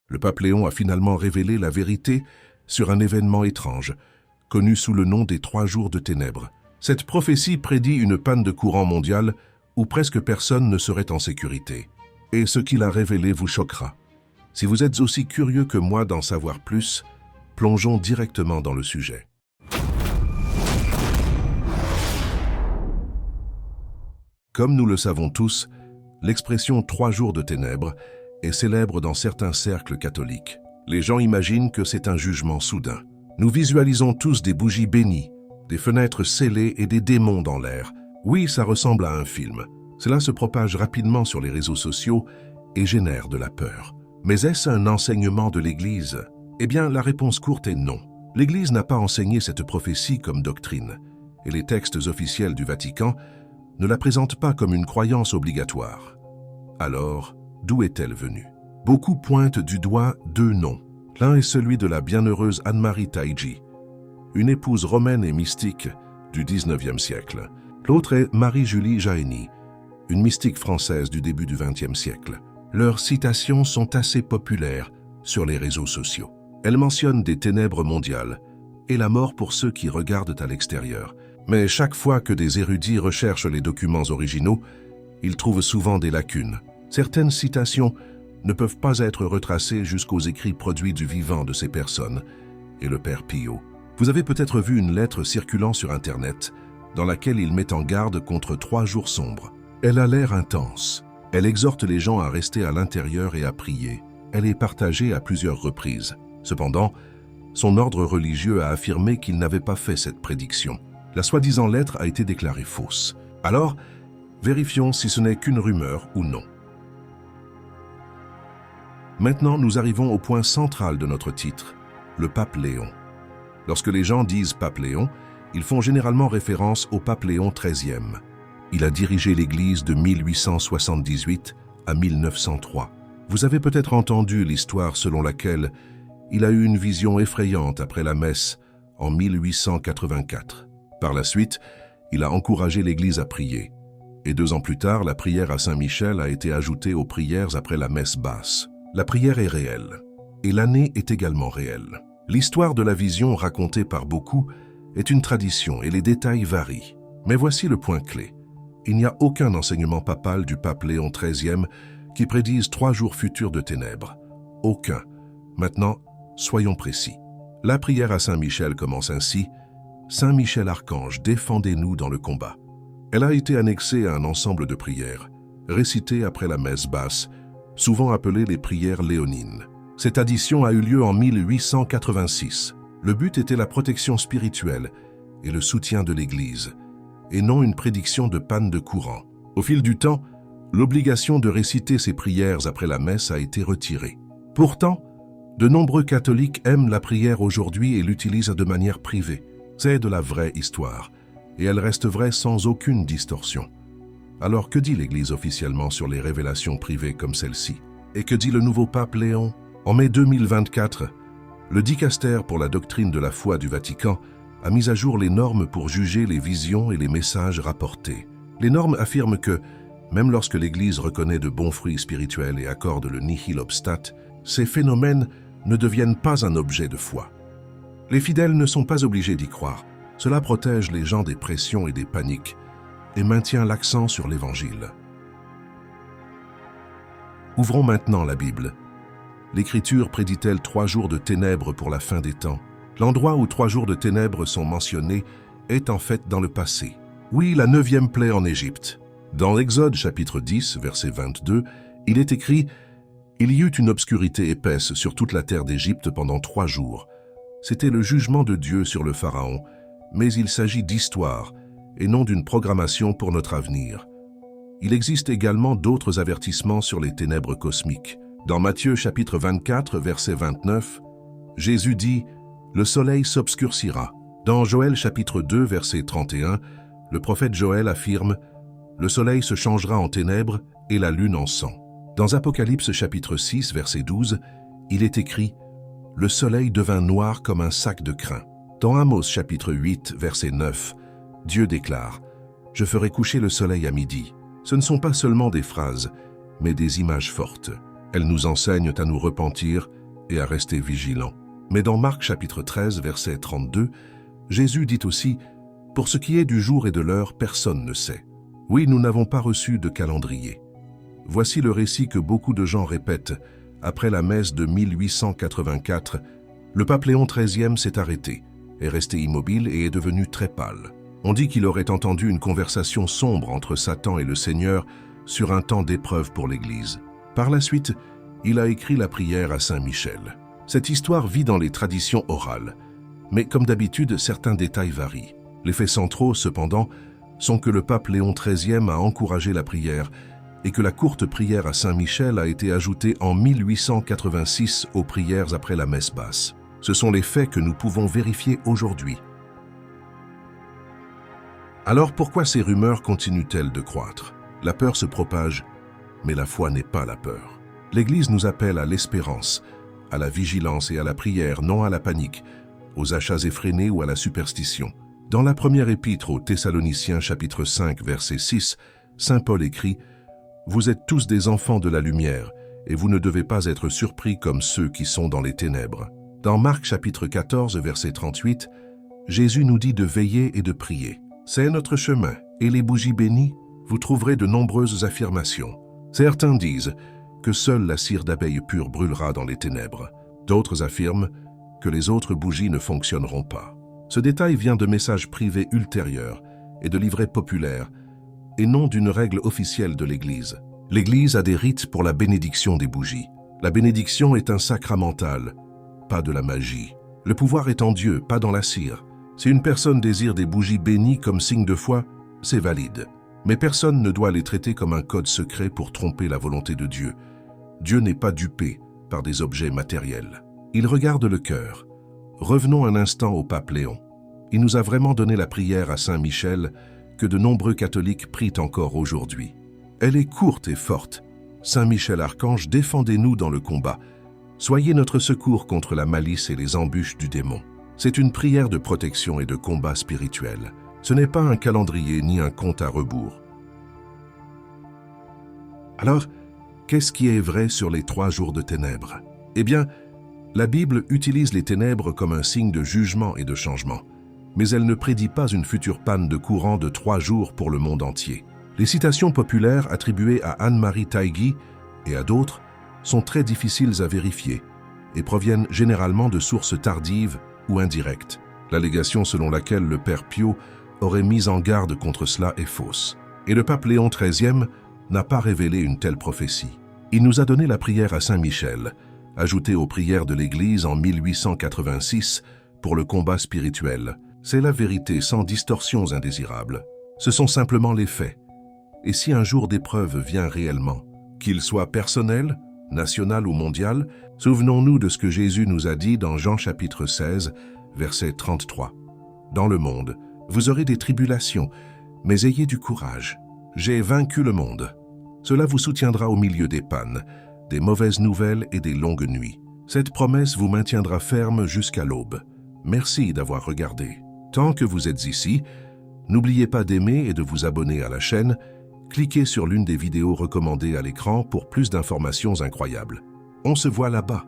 Le pape Léon a finalement révélé la vérité sur un événement étrange, connu sous le nom des 3 jours de ténèbres. Cette prophétie prédit une panne de courant mondiale où presque personne ne serait en sécurité. Et ce qu'il a révélé vous choquera. Si vous êtes aussi curieux que moi d'en savoir plus, plongeons directement dans le sujet. Comme nous le savons tous, l'expression 3 jours de ténèbres est célèbre dans certains cercles catholiques. Les gens imaginent que c'est un jugement soudain. Nous visualisons tous des bougies bénies, des fenêtres scellées et des démons dans l'air. Oui, ça ressemble à un film. Cela se propage rapidement sur les réseaux sociaux et génère de la peur. Mais est-ce un enseignement de l'Église? Eh bien, la réponse courte est non. L'Église n'a pas enseigné cette prophétie comme doctrine, et les textes officiels du Vatican ne la présentent pas comme une croyance obligatoire. Alors, d'où est-elle venue? Beaucoup pointent du doigt 2 noms. L'un est celui de la bienheureuse Anne-Marie Taïgi, une épouse romaine et mystique du XIXe siècle. L'autre est Marie-Julie Jahenny, une mystique française du début du XXe siècle. Leurs citations sont assez populaires sur les réseaux sociaux. Elles mentionnent des ténèbres mondiales et la mort pour ceux qui regardent à l'extérieur. Mais chaque fois que des érudits recherchent les documents originaux, ils trouvent souvent des lacunes. Certaines citations ne peuvent pas être retracées jusqu'aux écrits produits du vivant de ces personnes et le Père Pio. Vous avez peut-être vu une lettre circulant sur Internet dans laquelle il met en garde contre 3 jours sombres. Elle a l'air intense. Elle exhorte les gens à rester à l'intérieur et à prier. Elle est partagée à plusieurs reprises. Cependant, son ordre religieux a affirmé qu'il n'avait pas fait cette prédiction. La soi-disant lettre a été déclarée fausse. Alors, vérifions si ce n'est qu'une rumeur ou non. Maintenant, nous arrivons au point central de notre titre, le pape Léon. Lorsque les gens disent pape Léon, ils font généralement référence au pape Léon XIII. Il a dirigé l'Église de 1878 à 1903. Vous avez peut-être entendu l'histoire selon laquelle il a eu une vision effrayante après la messe en 1884. Par la suite, il a encouragé l'Église à prier. Et 2 ans plus tard, la prière à Saint-Michel a été ajoutée aux prières après la messe basse. La prière est réelle, et l'année est également réelle. L'histoire de la vision racontée par beaucoup est une tradition et les détails varient. Mais voici le point clé. Il n'y a aucun enseignement papal du pape Léon XIII qui prédise 3 jours futurs de ténèbres. Aucun. Maintenant, soyons précis. La prière à Saint-Michel commence ainsi. Saint Michel Archange, défendez-nous dans le combat. Elle a été annexée à un ensemble de prières, récitées après la messe basse, souvent appelées les prières léonines. Cette addition a eu lieu en 1886. Le but était la protection spirituelle et le soutien de l'Église, et non une prédiction de panne de courant. Au fil du temps, l'obligation de réciter ces prières après la messe a été retirée. Pourtant, de nombreux catholiques aiment la prière aujourd'hui et l'utilisent de manière privée. C'est de la vraie histoire, et elle reste vraie sans aucune distorsion. Alors que dit l'Église officiellement sur les révélations privées comme celle-ci? Et que dit le nouveau pape Léon? En mai 2024, le dicaster pour la doctrine de la foi du Vatican a mis à jour les normes pour juger les visions et les messages rapportés. Les normes affirment que, même lorsque l'Église reconnaît de bons fruits spirituels et accorde le nihil obstat, ces phénomènes ne deviennent pas un objet de foi. Les fidèles ne sont pas obligés d'y croire. Cela protège les gens des pressions et des paniques et maintient l'accent sur l'Évangile. Ouvrons maintenant la Bible. L'Écriture prédit-elle 3 jours de ténèbres pour la fin des temps? L'endroit où 3 jours de ténèbres sont mentionnés est en fait dans le passé. Oui, la 9e plaie en Égypte. Dans l'Exode chapitre 10, verset 22, il est écrit « Il y eut une obscurité épaisse sur toute la terre d'Égypte pendant 3 jours. C'était le jugement de Dieu sur le Pharaon, mais il s'agit d'histoire et non d'une programmation pour notre avenir. Il existe également d'autres avertissements sur les ténèbres cosmiques. Dans Matthieu chapitre 24, verset 29, Jésus dit « Le soleil s'obscurcira ». Dans Joël chapitre 2, verset 31, le prophète Joël affirme « Le soleil se changera en ténèbres et la lune en sang ». Dans Apocalypse chapitre 6, verset 12, il est écrit « Le soleil devint noir comme un sac de crin ». Dans Amos chapitre 8, verset 9, Dieu déclare « Je ferai coucher le soleil à midi ». Ce ne sont pas seulement des phrases, mais des images fortes. Elles nous enseignent à nous repentir et à rester vigilants. Mais dans Marc chapitre 13, verset 32, Jésus dit aussi « Pour ce qui est du jour et de l'heure, personne ne sait. » Oui, nous n'avons pas reçu de calendrier. Voici le récit que beaucoup de gens répètent. Après la messe de 1884, le pape Léon XIII s'est arrêté, est resté immobile et est devenu très pâle. On dit qu'il aurait entendu une conversation sombre entre Satan et le Seigneur sur un temps d'épreuve pour l'Église. Par la suite, il a écrit la prière à Saint Michel. Cette histoire vit dans les traditions orales, mais comme d'habitude, certains détails varient. Les faits centraux, cependant, sont que le pape Léon XIII a encouragé la prière et que la courte prière à Saint Michel a été ajoutée en 1886 aux prières après la messe basse. Ce sont les faits que nous pouvons vérifier aujourd'hui. Alors pourquoi ces rumeurs continuent-elles de croître? La peur se propage, mais la foi n'est pas la peur. L'Église nous appelle à l'espérance, à la vigilance et à la prière, non à la panique, aux achats effrénés ou à la superstition. Dans la première épître aux Thessaloniciens chapitre 5 verset 6, Saint Paul écrit « Vous êtes tous des enfants de la lumière, et vous ne devez pas être surpris comme ceux qui sont dans les ténèbres. » Dans Marc chapitre 14 verset 38, Jésus nous dit de veiller et de prier. C'est notre chemin, et les bougies bénies, vous trouverez de nombreuses affirmations. Certains disent que seule la cire d'abeille pure brûlera dans les ténèbres. D'autres affirment que les autres bougies ne fonctionneront pas. Ce détail vient de messages privés ultérieurs et de livrets populaires, et non d'une règle officielle de l'Église. L'Église a des rites pour la bénédiction des bougies. La bénédiction est un sacramental, pas de la magie. Le pouvoir est en Dieu, pas dans la cire. Si une personne désire des bougies bénies comme signe de foi, c'est valide. Mais personne ne doit les traiter comme un code secret pour tromper la volonté de Dieu. Dieu n'est pas dupé par des objets matériels. Il regarde le cœur. Revenons un instant au pape Léon. Il nous a vraiment donné la prière à Saint Michel que de nombreux catholiques prient encore aujourd'hui. Elle est courte et forte. Saint Michel Archange, défendez-nous dans le combat. Soyez notre secours contre la malice et les embûches du démon. C'est une prière de protection et de combat spirituel. Ce n'est pas un calendrier ni un compte à rebours. Alors, qu'est-ce qui est vrai sur les 3 jours de ténèbres? Eh bien, la Bible utilise les ténèbres comme un signe de jugement et de changement, mais elle ne prédit pas une future panne de courant de 3 jours pour le monde entier. Les citations populaires attribuées à Anne-Marie Taïgui et à d'autres sont très difficiles à vérifier et proviennent généralement de sources tardives ou indirectes. L'allégation selon laquelle le père Pio aurait mis en garde contre cela est fausse. Et le pape Léon XIII n'a pas révélé une telle prophétie. Il nous a donné la prière à Saint Michel, ajoutée aux prières de l'Église en 1886 pour le combat spirituel. C'est la vérité sans distorsions indésirables. Ce sont simplement les faits. Et si un jour d'épreuve vient réellement, qu'il soit personnel, national ou mondial, souvenons-nous de ce que Jésus nous a dit dans Jean chapitre 16, verset 33. Dans le monde, vous aurez des tribulations, mais ayez du courage. J'ai vaincu le monde. Cela vous soutiendra au milieu des pannes, des mauvaises nouvelles et des longues nuits. Cette promesse vous maintiendra ferme jusqu'à l'aube. Merci d'avoir regardé. Tant que vous êtes ici, n'oubliez pas d'aimer et de vous abonner à la chaîne. Cliquez sur l'une des vidéos recommandées à l'écran pour plus d'informations incroyables. On se voit là-bas.